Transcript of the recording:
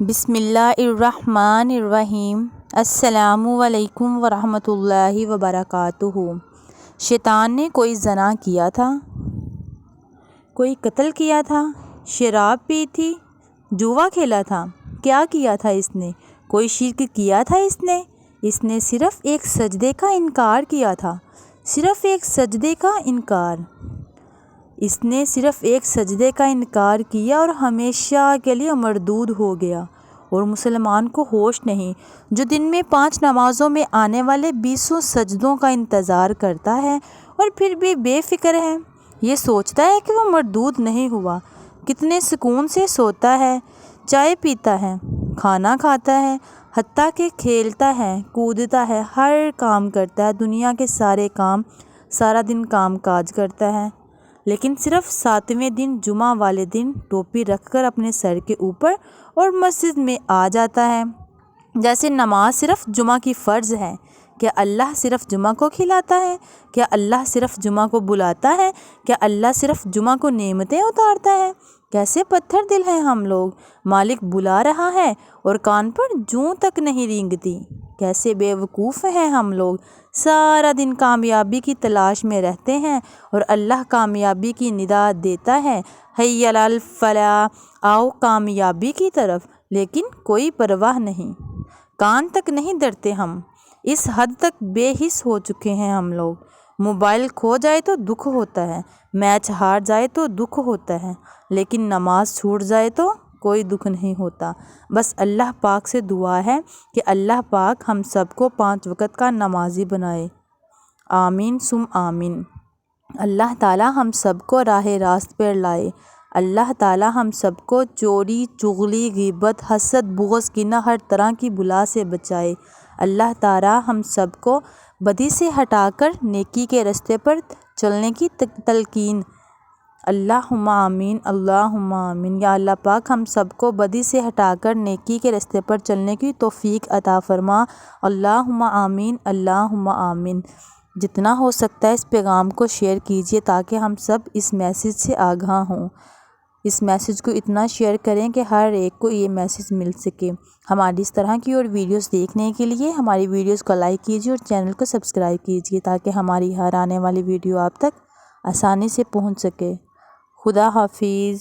بسم اللہ الرحمن الرحیم۔ السلام علیکم ورحمۃ اللہ وبرکاتہ۔ شیطان نے کوئی زنا کیا تھا، کوئی قتل کیا تھا، شراب پی تھی، جوا کھیلا تھا، کیا کیا تھا اس نے؟ کوئی شرک کیا تھا اس نے صرف ایک سجدے کا انکار کیا تھا، صرف ایک سجدے کا انکار۔ اس نے صرف ایک سجدے کا انکار کیا اور ہمیشہ کے لیے مردود ہو گیا۔ اور مسلمان کو ہوش نہیں، جو دن میں 5 نمازوں میں آنے والے 20 سجدوں کا انتظار کرتا ہے اور پھر بھی بے فکر ہے، یہ سوچتا ہے کہ وہ مردود نہیں ہوا۔ کتنے سکون سے سوتا ہے، چائے پیتا ہے، کھانا کھاتا ہے، حتیٰ کہ کھیلتا ہے، کودتا ہے، ہر کام کرتا ہے، دنیا کے سارے کام، سارا دن کام کاج کرتا ہے، لیکن صرف 7ویں دن جمعہ والے دن ٹوپی رکھ کر اپنے سر کے اوپر اور مسجد میں آ جاتا ہے، جیسے نماز صرف جمعہ کی فرض ہے۔ کیا اللہ صرف جمعہ کو کھلاتا ہے؟ کیا اللہ صرف جمعہ کو بلاتا ہے؟ کیا اللہ صرف جمعہ کو نعمتیں اتارتا ہے؟ کیسے پتھر دل ہیں ہم لوگ، مالک بلا رہا ہے اور کان پر جوں تک نہیں رینگتی۔ کیسے بے وقوف ہیں ہم لوگ، سارا دن کامیابی کی تلاش میں رہتے ہیں اور اللہ کامیابی کی ندا دیتا ہے، حی علی الفلاح، آؤ کامیابی کی طرف، لیکن کوئی پرواہ نہیں، کان تک نہیں دھرتے ہم۔ اس حد تک بے حس ہو چکے ہیں ہم لوگ، موبائل کھو جائے تو دکھ ہوتا ہے، میچ ہار جائے تو دکھ ہوتا ہے، لیکن نماز چھوٹ جائے تو کوئی دکھ نہیں ہوتا۔ بس اللہ پاک سے دعا ہے کہ اللہ پاک ہم سب کو 5 وقت کا نمازی بنائے، آمین ثم آمین۔ اللہ تعالی ہم سب کو راہ راست پر لائے۔ اللہ تعالی ہم سب کو چوری، چغلی، غیبت، حسد، بغض، کینہ، ہر طرح کی بلا سے بچائے۔ اللہ تعالی ہم سب کو بدی سے ہٹا کر نیکی کے راستے پر چلنے کی تلقین۔ اللہم آمین، اللہم آمین۔ یا اللہ پاک ہم سب کو بدی سے ہٹا کر نیکی کے راستے پر چلنے کی توفیق عطا فرما۔ اللہم آمین، اللہم آمین۔ جتنا ہو سکتا ہے اس پیغام کو شیئر کیجیے تاکہ ہم سب اس میسیج سے آگاہ ہوں۔ اس میسیج کو اتنا شیئر کریں کہ ہر ایک کو یہ میسیج مل سکے۔ ہماری اس طرح کی اور ویڈیوز دیکھنے کے لیے ہماری ویڈیوز کو لائک کیجیے اور چینل کو سبسکرائب کیجیے تاکہ ہماری ہر آنے والی ویڈیو آپ تک آسانی سے پہنچ سکے۔ خدا حافظ۔